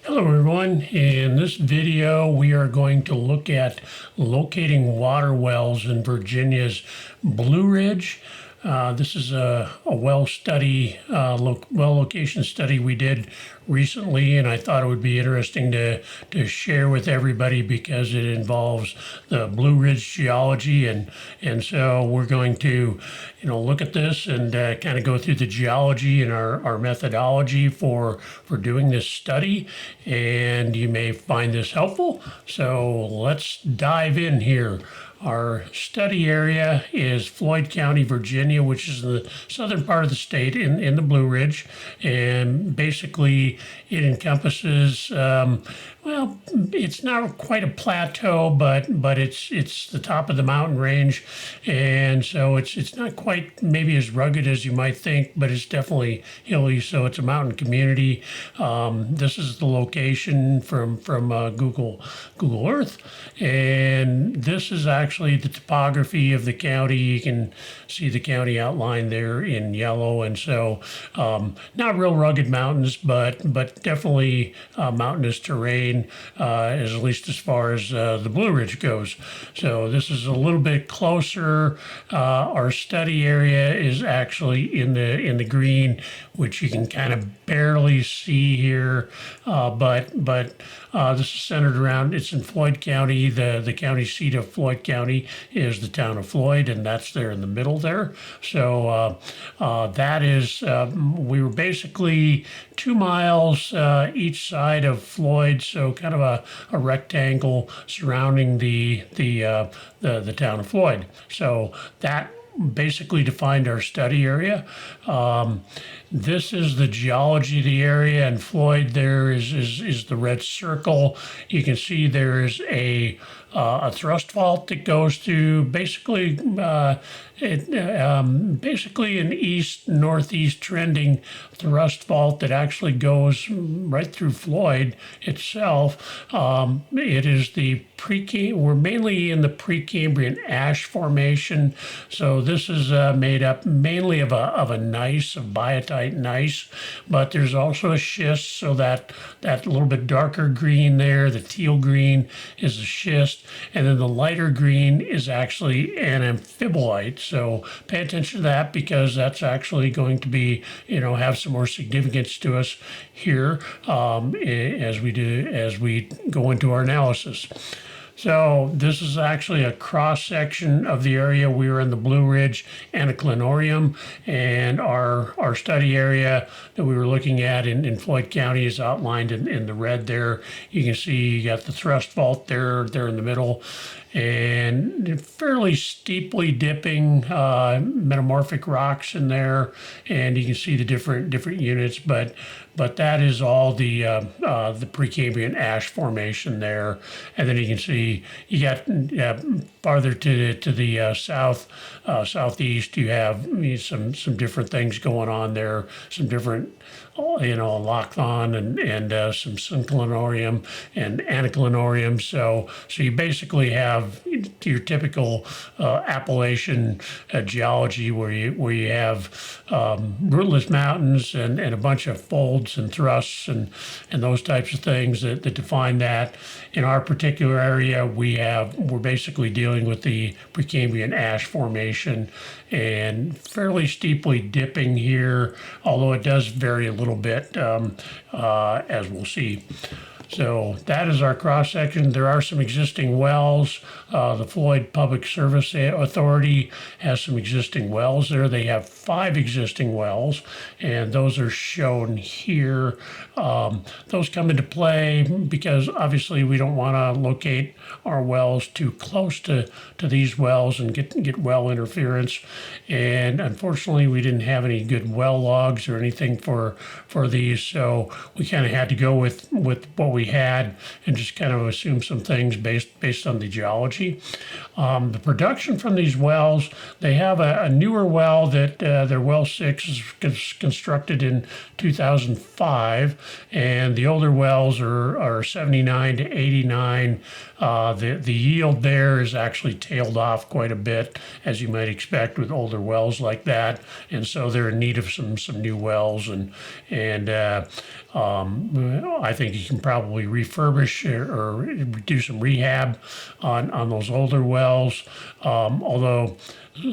Hello everyone. In this video we are going to look at locating water wells in Virginia's Blue Ridge. This is a well location study we did recently, and I thought it would be interesting to share with everybody because it involves the Blue Ridge geology, and so we're going to look at this and kind of go through the geology and our methodology for doing this study, and you may find this helpful. So let's dive in here. Our study area is Floyd County, Virginia, which is the southern part of the state in the Blue Ridge. And basically, it encompasses, well, it's not quite a plateau, but it's the top of the mountain range. And so it's not quite maybe as rugged as you might think, but it's definitely hilly. So it's a mountain community. This is the location from Google Earth. And this is actually the topography of the county. You can see the county outlined there in yellow, and so not real rugged mountains, but definitely mountainous terrain, at least as far as the Blue Ridge goes. So this is a little bit closer. Our study area is actually in the green, which you can kind of barely see here, but this is centered around. It's in Floyd County. The county seat of Floyd County is the town of Floyd, and that's there in the middle there. So that is, we were basically 2 miles each side of Floyd, so kind of a rectangle surrounding the town of Floyd. So that basically defined our study area. This is the geology of the area, and Floyd there is the red circle. You can see there is a thrust fault that goes through basically basically an east-northeast trending thrust fault that actually goes right through Floyd itself. It is the we're mainly in the Precambrian ash formation. So this is made up mainly of a gneiss, of biotite gneiss, but there's also a schist, so that little bit darker green there, the teal green, is a schist, and then the lighter green is actually an amphibolite. So pay attention to that because that's actually going to be, have some more significance to us here as we go into our analysis. So this is actually a cross-section of the area. We were in the Blue Ridge Anticlinorium, and our study area that we were looking at in Floyd County is outlined in the red there. You can see you got the thrust fault there in the middle, and fairly steeply dipping metamorphic rocks in there, and you can see the different units, but that is all the Precambrian ash formation there. And then you can see you got farther to the southeast, you have some different things going on there, some different Lochthon and some synclinorium and anticlinorium. So you basically have your typical Appalachian geology where you have rootless mountains and a bunch of folds and thrusts and those types of things that define that. In our particular area, we're basically dealing with the Precambrian ash formation and fairly steeply dipping here, although it does vary a little bit as we'll see. So that is our cross section. There are some existing wells. The Floyd Public Service Authority has some existing wells there. They have 5 existing wells, and those are shown here. Those come into play because obviously we don't want to locate our wells too close to these wells and get well interference. And unfortunately, we didn't have any good well logs or anything for these, so we kind of had to go with what we had and just kind of assume some things based on the geology. The production from these wells, they have a newer well that their well 6 is constructed in 2005, and the older wells are 79 to 89. The yield there is actually tailed off quite a bit, as you might expect with older wells like that, and so they're in need of some new wells, and I think you can probably refurbish or do some rehab on those older wells, although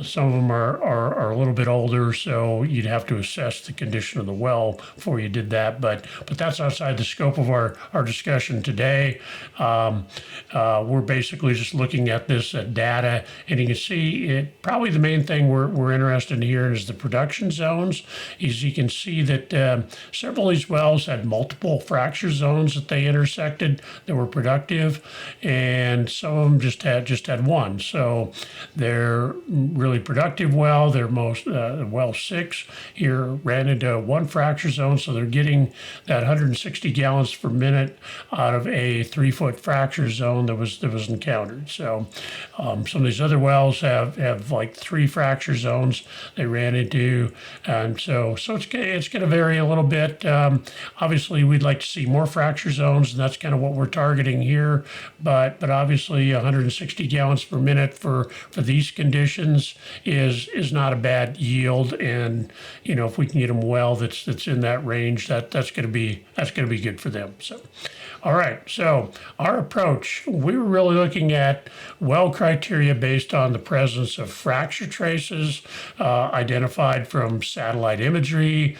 some of them are a little bit older, so you'd have to assess the condition of the well before you did that. But that's outside the scope of our discussion today. We're basically just looking at this data, and you can see probably the main thing we're interested in here is the production zones. As you can see that several of these wells had multiple fracture zones that they intersected that were productive, and some of them just had one. So they're really productive well. Their most well 6 here ran into one fracture zone, so they're getting that 160 gallons per minute out of a 3-foot fracture zone that was encountered. So some of these other wells have like 3 fracture zones they ran into, and so it's going to vary a little bit. Obviously, we'd like to see more fracture zones, and that's kind of what we're targeting here. But obviously, 160 gallons per minute for these conditions is not a bad yield, and if we can get them a well that's in that range, that's going to be good for them. So, all right. So our approach, we were really looking at well criteria based on the presence of fracture traces identified from satellite imagery,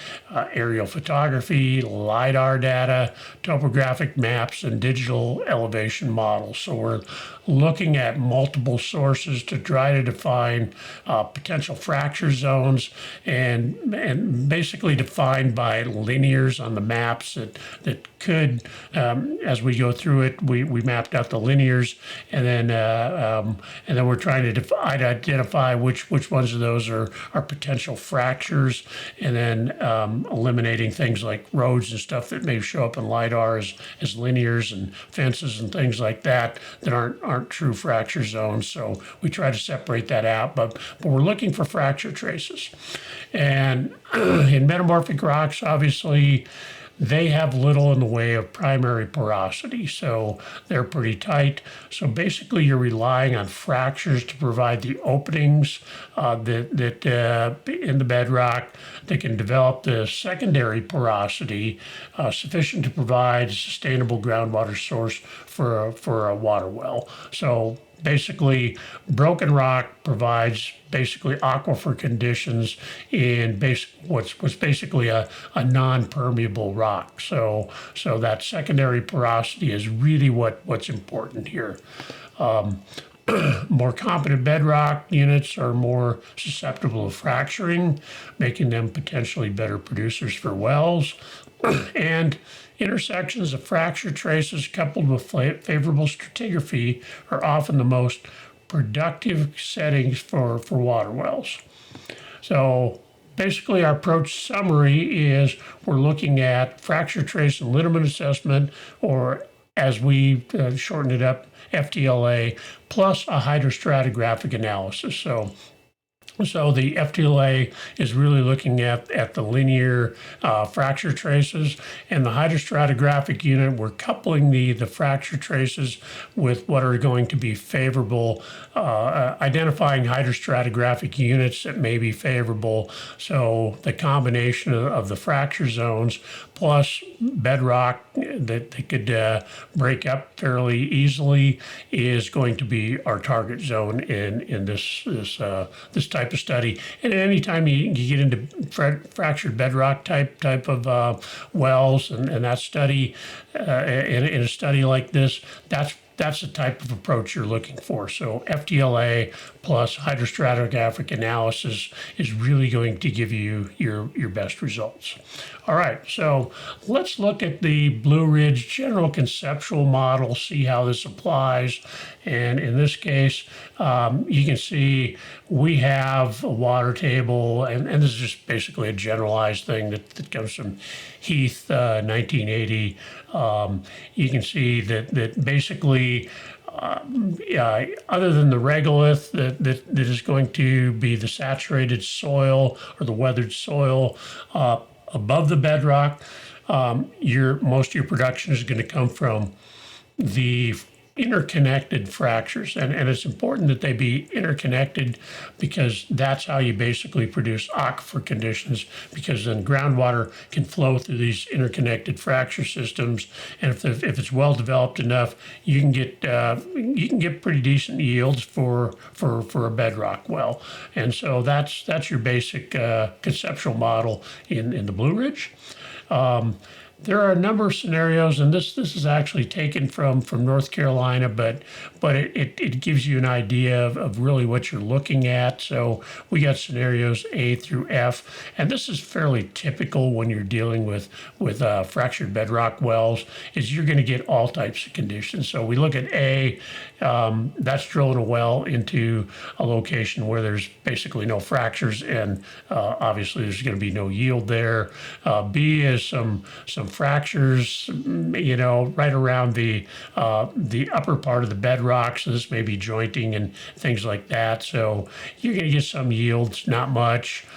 aerial photography, LiDAR data, topographic maps, and digital elevation models. So we're looking at multiple sources to try to define potential fracture zones, and basically defined by linears on the maps that could, as we go through it, we mapped out the linears, and then we're trying to identify which ones of those are potential fractures, and then eliminating things like roads and stuff that may show up in LiDAR as linears, and fences and things like that aren't true fracture zones. So we try to separate that out, but we're looking for fracture traces. And in metamorphic rocks, obviously, they have little in the way of primary porosity, so they're pretty tight. So basically, you're relying on fractures to provide the openings that in the bedrock that can develop the secondary porosity sufficient to provide a sustainable groundwater source for a water well. So basically, broken rock provides basically aquifer conditions in what's basically a non-permeable rock. So that secondary porosity is really what's important here. More competent bedrock units are more susceptible to fracturing, making them potentially better producers for wells. And intersections of fracture traces coupled with favorable stratigraphy are often the most productive settings for water wells. So basically, our approach summary is we're looking at fracture trace and lineament assessment, or as we shorten it up, FTLA, plus a hydrostratigraphic analysis. So the FTLA is really looking at the linear fracture traces, and the hydrostratigraphic unit, we're coupling the fracture traces with what are going to be favorable, identifying hydrostratigraphic units that may be favorable. So the combination of the fracture zones plus bedrock that they could break up fairly easily is going to be our target zone in this type of study. And anytime you get into fractured bedrock type of wells and that study, in a study like this, that's the type of approach you're looking for. So FTLA plus hydrostratigraphic analysis is really going to give you your best results. All right, so let's look at the Blue Ridge general conceptual model, see how this applies. And in this case, you can see we have a water table, and this is just basically a generalized thing that comes from Heath, 1980. You can see that basically, yeah, other than the regolith that is going to be the saturated soil or the weathered soil above the bedrock, most of your production is going to come from the interconnected fractures. And it's important that they be interconnected because that's how you basically produce aquifer conditions, because then groundwater can flow through these interconnected fracture systems. And if it's well developed enough, you can get pretty decent yields for a bedrock well. And so that's your basic conceptual model in the Blue Ridge. There are a number of scenarios, and this is actually taken from North Carolina, but it gives you an idea of really what you're looking at. So we got scenarios A through F, and this is fairly typical when you're dealing with fractured bedrock wells, is you're going to get all types of conditions. So we look at A, that's drilling a well into a location where there's basically no fractures, and obviously there's going to be no yield there. B is some fractures, right around the upper part of the bedrock. So this may be jointing and things like that. So you're going to get some yields, not much.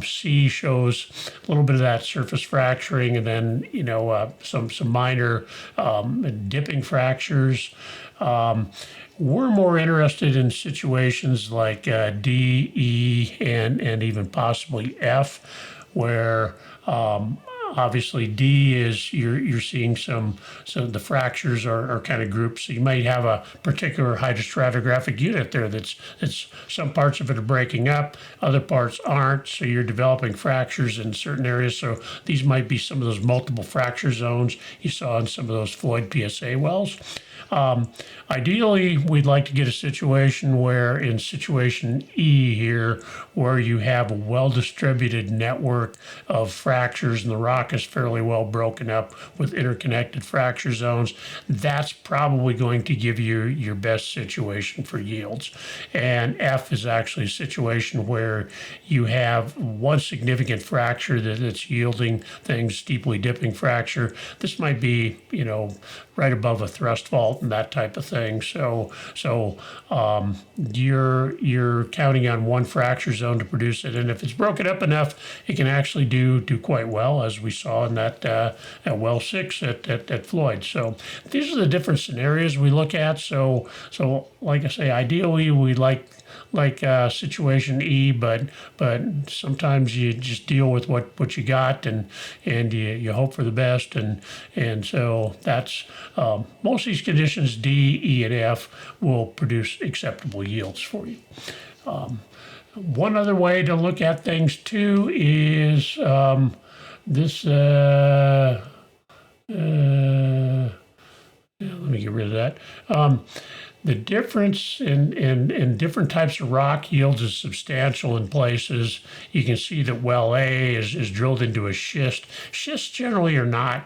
C shows a little bit of that surface fracturing, and then some minor dipping fractures. We're more interested in situations like D, E, and even possibly F, where obviously D is you're seeing some the fractures are kind of grouped. So you might have a particular hydrostratigraphic unit there that's some parts of it are breaking up, other parts aren't. So you're developing fractures in certain areas. So these might be some of those multiple fracture zones you saw in some of those Floyd PSA wells. Ideally, we'd like to get a situation where in situation E here, where you have a well-distributed network of fractures and the rock is fairly well broken up with interconnected fracture zones, that's probably going to give you your best situation for yields. And F is actually a situation where you have one significant fracture that's yielding things, steeply dipping fracture. This might be, right above a thrust fault and that type of thing. So you're counting on one fracture zone to produce it, and if it's broken up enough, it can actually do quite well, as we saw in that at well 6 at Floyd. So these are the different scenarios we look at. So like I say, ideally we like situation E, but sometimes you just deal with what you got and you hope for the best, and so that's most of these conditions D, E, and F will produce acceptable yields for you. One other way to look at things too is this. Let me get rid of that. The difference in different types of rock yields is substantial in places. You can see that well A is drilled into a schist. Schists generally are not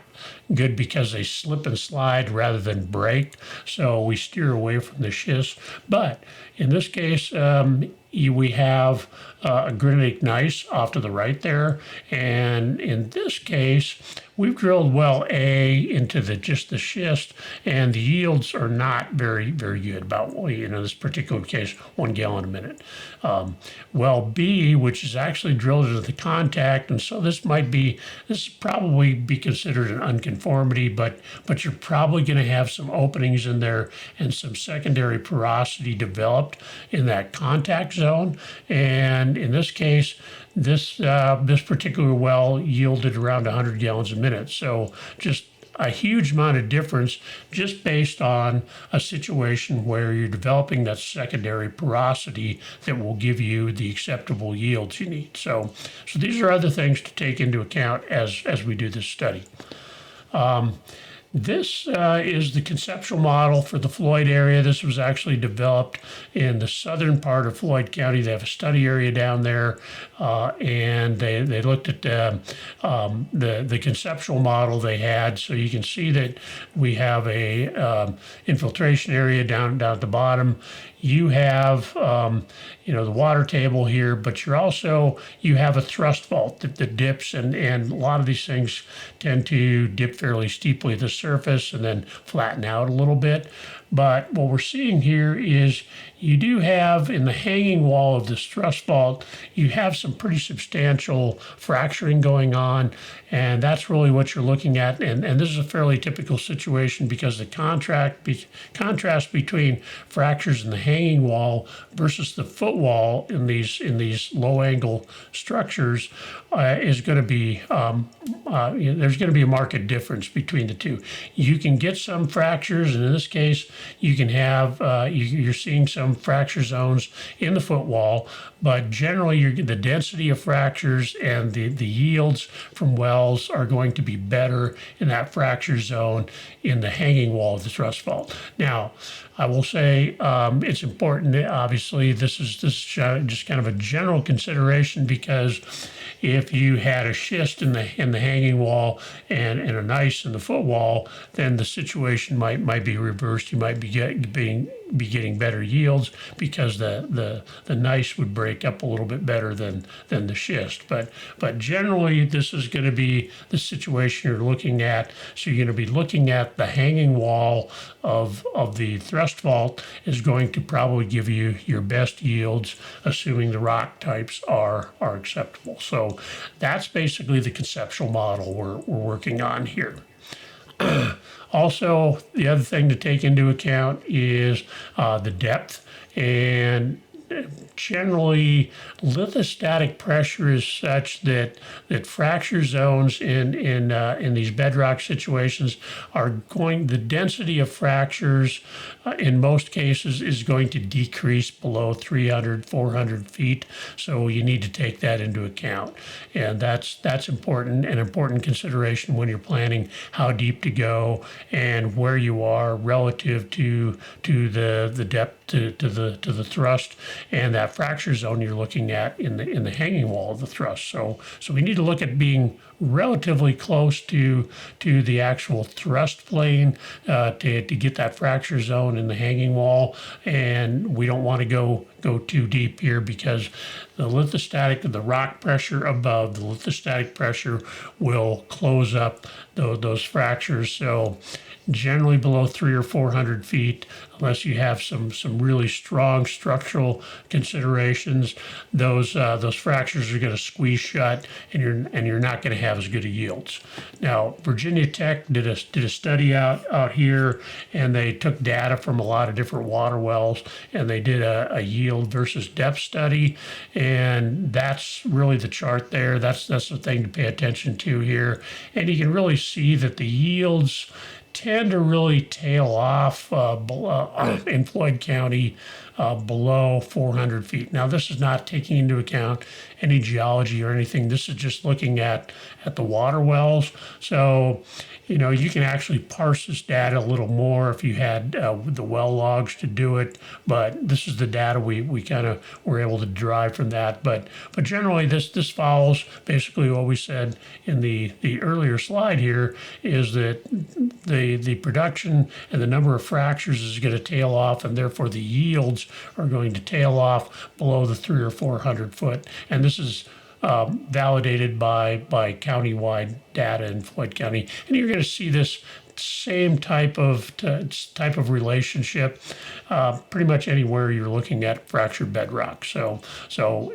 good because they slip and slide rather than break. So we steer away from the schist. But in this case, we have a granitic gneiss off to the right there. And in this case, we've drilled well A into just the schist, and the yields are not very, very good. About, in this particular case, 1 gallon a minute. Well B, which is actually drilled into the contact, and so this probably be considered an unconformity, but you're probably going to have some openings in there and some secondary porosity developed in that contact zone. And in this case, this particular well yielded around 100 gallons a minute. So just a huge amount of difference just based on a situation where you're developing that secondary porosity that will give you the acceptable yields you need. So these are other things to take into account as we do this study. This is the conceptual model for the Floyd area. This was actually developed in the southern part of Floyd County. They have a study area down there, and they looked at the conceptual model they had. So you can see that we have a infiltration area down at the bottom. You have the water table here, but you have a thrust fault that dips, and a lot of these things tend to dip fairly steeply at the surface and then flatten out a little bit. But what we're seeing here is you do have in the hanging wall of this thrust fault, you have some pretty substantial fracturing going on, and that's really what you're looking at. And this is a fairly typical situation because the contrast between fractures in the hanging wall versus the foot wall in these low angle structures is going to be there's going to be a marked difference between the two. You can get some fractures, and in this case, you can have you're seeing some fracture zones in the foot wall, but generally the density of fractures and the yields from wells are going to be better in that fracture zone in the hanging wall of the thrust fault. Now, I will say it's important. Obviously, this is just kind of a general consideration, because if you had a schist in the hanging wall and a gneiss in the foot wall, then the situation might be reversed. You might be getting better yields because the gneiss would break up a little bit better than the schist. But generally, this is going to be the situation you're looking at. So you're going to be looking at the hanging wall of the thrust fault is going to probably give you your best yields, assuming the rock types are acceptable. So that's basically the conceptual model we're working on here. Also, the other thing to take into account is the depth, and generally lithostatic pressure is such that fracture zones in these bedrock situations the density of fractures in most cases is going to decrease below 300, 400 feet. So you need to take that into account. And that's important, an important consideration when you're planning how deep to go and where you are relative to the depth to the thrust and that fracture zone you're looking at in the hanging wall of the thrust. So we need to look at being relatively close to the actual thrust plane to get that fracture zone in the hanging wall, and we don't want to go too deep here because the rock pressure above the lithostatic pressure will close up those fractures. So generally below 300 or 400 feet, unless you have some really strong structural considerations, those fractures are going to squeeze shut, and you're not going to have as good of yields. Now, Virginia Tech did a study out here, and they took data from a lot of different water wells, and they did a yield versus depth study, and that's really the chart there. That's the thing to pay attention to here, and you can really see that the yields tend to really tail off in Floyd County below 400 feet. Now, this is not taking into account any geology or anything. This is just looking at the water wells. So, you can actually parse this data a little more if you had the well logs to do it. But this is the data we kind of were able to derive from that. But generally, this follows basically what we said in the earlier slide here, is that the production and the number of fractures is going to tail off, and therefore the yields are going to tail off below the 300 or 400 foot. And this is validated by countywide data in Floyd County, and you're going to see this same type of relationship pretty much anywhere you're looking at fractured bedrock. So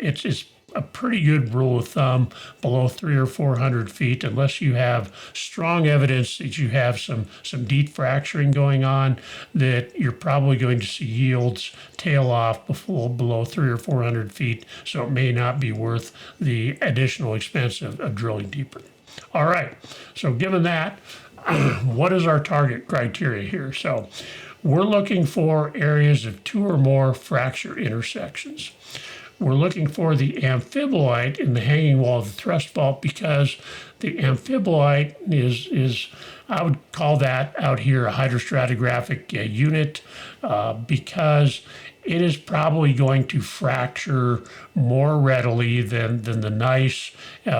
it's a pretty good rule of thumb below 300 or 400 feet, unless you have strong evidence that you have some deep fracturing going on, that you're probably going to see yields tail off below 300 or 400 feet. So it may not be worth the additional expense of drilling deeper. All right. So given that, what is our target criteria here? So we're looking for areas of 2 or more fracture intersections. We're looking for the amphibolite in the hanging wall of the thrust fault, because the amphibolite is I would call that out here a hydrostratigraphic unit because it is probably going to fracture more readily than the gneiss,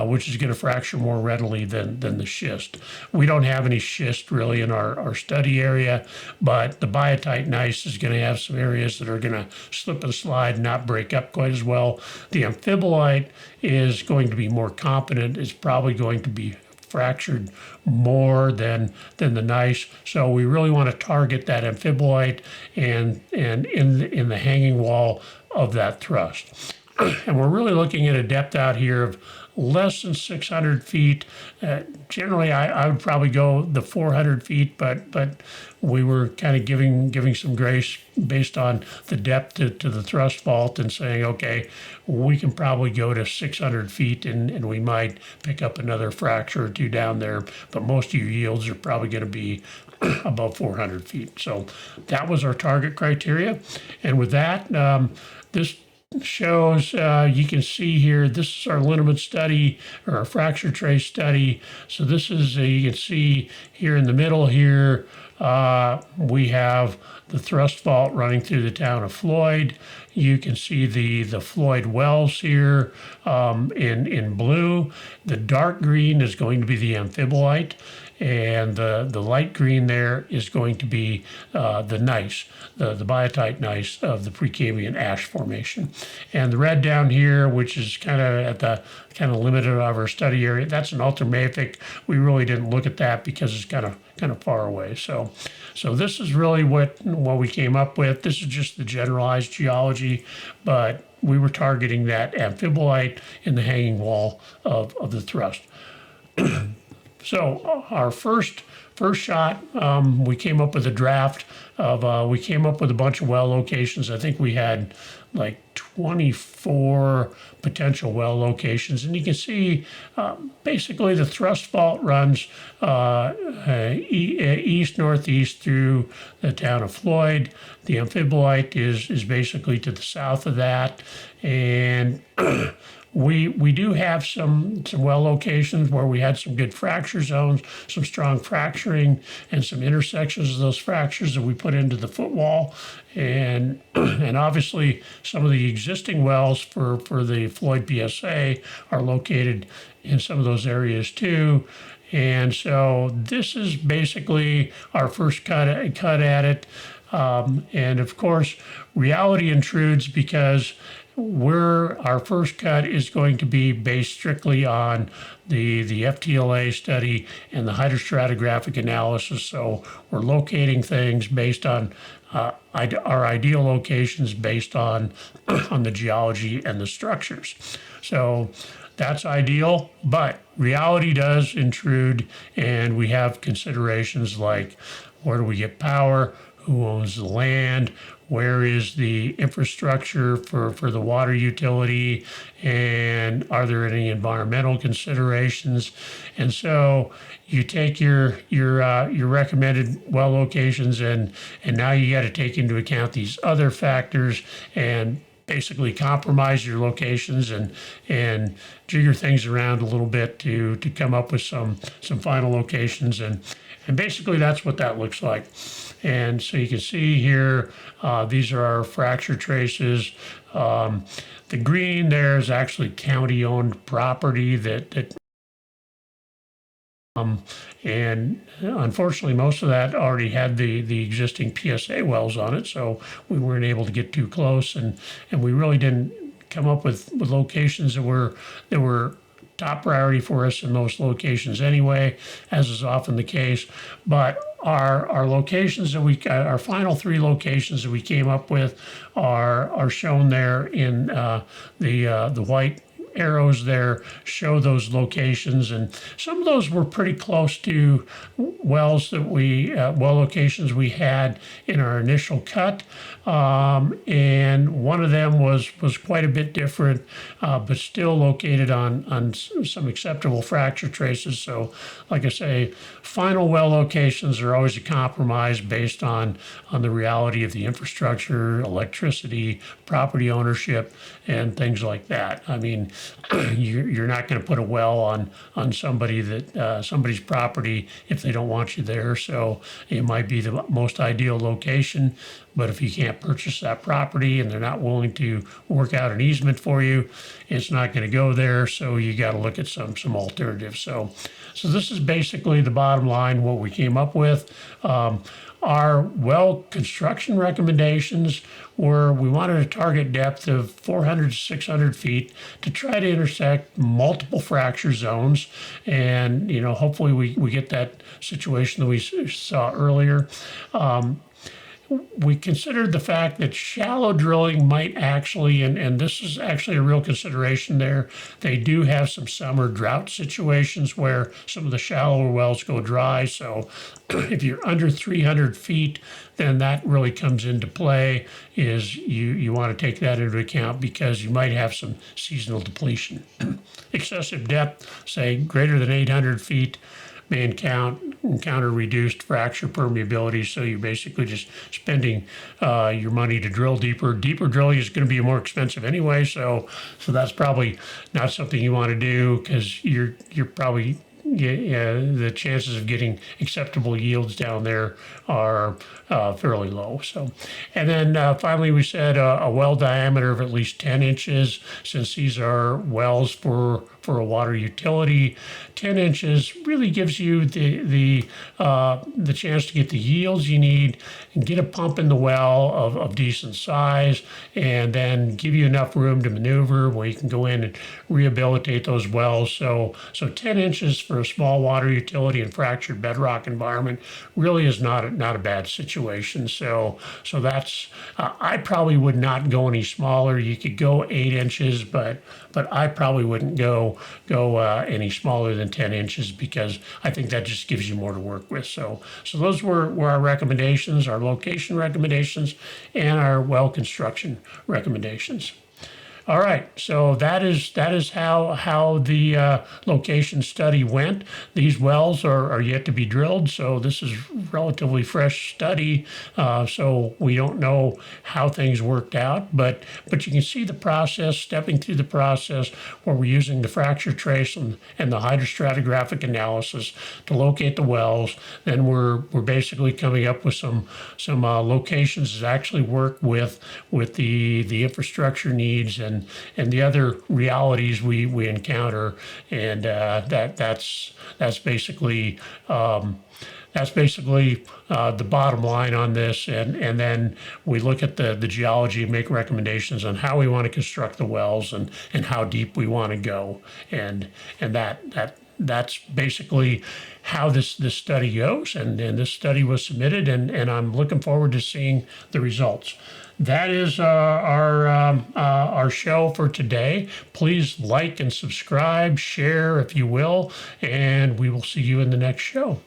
which is going to fracture more readily than the schist. We don't have any schist really in our study area, but the biotite gneiss is going to have some areas that are going to slip and slide, not break up quite as well. The amphibolite is going to be more competent. It's probably going to be fractured more than the gneiss. So we really want to target that amphibolite and in the hanging wall of that thrust. And we're really looking at a depth out here of less than 600 feet. Generally, I would probably go the 400 feet, but we were kind of giving some grace based on the depth to the thrust fault and saying, okay, we can probably go to 600 feet and we might pick up another fracture or two down there, but most of your yields are probably going to be above 400 feet. So that was our target criteria. And with that, this shows, you can see here, this is our lineament study or our fracture trace study. So this is, you can see here in the middle here, we have the thrust fault running through the town of Floyd. You can see the Floyd wells here in blue. The dark green is going to be the amphibolite, and the light green there is going to be the gneiss, the biotite gneiss of the Precambrian ash formation. And the red down here, which is kind of at the kind of limit of our study area, that's an ultramafic. We really didn't look at that because it's kind of far away. So this is really what we came up with. This is just the generalized geology, but we were targeting that amphibolite in the hanging wall of the thrust. So our first shot, we came up with a draft of, we came up with a bunch of well locations. I think we had like 24 potential well locations. And you can see basically the thrust fault runs east-northeast through the town of Floyd. The amphibolite is basically to the south of that. And we do have some well locations where we had some good fracture zones, some strong fracturing, and some intersections of those fractures that we put into the footwall. And obviously some of the existing wells for the Floyd PSA are located in some of those areas too. And so this is basically our first cut at it. And of course, reality intrudes because our first cut is going to be based strictly on the FTLA study and the hydrostratigraphic analysis. So we're locating things based on our ideal locations based on the geology and the structures. So that's ideal, but reality does intrude, and we have considerations like where do we get power, who owns the land, where is the infrastructure for the water utility, and are there any environmental considerations? And so you take your recommended well locations, and now you got to take into account these other factors and basically compromise your locations and jigger things around a little bit to come up with some final locations, and basically that's what that looks like. And so you can see here, these are our fracture traces. The green there is actually county-owned property that and unfortunately, most of that already had the existing PSA wells on it, so we weren't able to get too close, and we really didn't come up with locations that were top priority for us in those locations anyway, as is often the case. But our locations that our final three locations that we came up with are shown there in the white arrows there show those locations, and some of those were pretty close to wells that well locations we had in our initial cut, and one of them was quite a bit different, but still located on some acceptable fracture traces. So like I say, final well locations are always a compromise based on the reality of the infrastructure, electricity, property ownership, and things like that. I mean, you're not going to put a well on somebody's property if they don't want you there. So it might be the most ideal location, but if you can't purchase that property and they're not willing to work out an easement for you, it's not going to go there. So you got to look at some alternatives. So this is basically the bottom line, what we came up with. Our well construction recommendations were we wanted a target depth of 400 to 600 feet to try to intersect multiple fracture zones. And, hopefully we get that situation that we saw earlier. We considered the fact that shallow drilling might actually, and this is actually a real consideration there, they do have some summer drought situations where some of the shallower wells go dry. So if you're under 300 feet, then that really comes into play, is you want to take that into account because you might have some seasonal depletion. Excessive depth, say greater than 800 feet, may encounter reduced fracture permeability. So you're basically just spending your money to drill deeper. Deeper drilling is going to be more expensive anyway. So that's probably not something you want to do, because you're probably the chances of getting acceptable yields down there are fairly low. So, and then finally we said a well diameter of at least 10 inches, since these are wells for a water utility. 10 inches really gives you the chance to get the yields you need and get a pump in the well of decent size, and then give you enough room to maneuver where you can go in and rehabilitate those wells. So 10 inches for a small water utility and fractured bedrock environment really is not a bad situation. So that's I probably would not go any smaller. You could go 8 inches, but I probably wouldn't go any smaller than 10 inches, because I think that just gives you more to work with. So those were our recommendations, our location recommendations, and our well construction recommendations. All right, so that is how the location study went. These wells are yet to be drilled, so this is relatively fresh study. So we don't know how things worked out, but you can see the process, stepping through the process, where we're using the fracture trace and the hydrostratigraphic analysis to locate the wells. Then we're basically coming up with some locations that actually work with the infrastructure needs and the other realities we encounter, and that's basically the bottom line on this. And then we look at the geology and make recommendations on how we want to construct the wells and how deep we want to go, and that's basically how this study goes. And this study was submitted, and I'm looking forward to seeing the results. That is our show for today. Please like and subscribe, share if you will, and we will see you in the next show.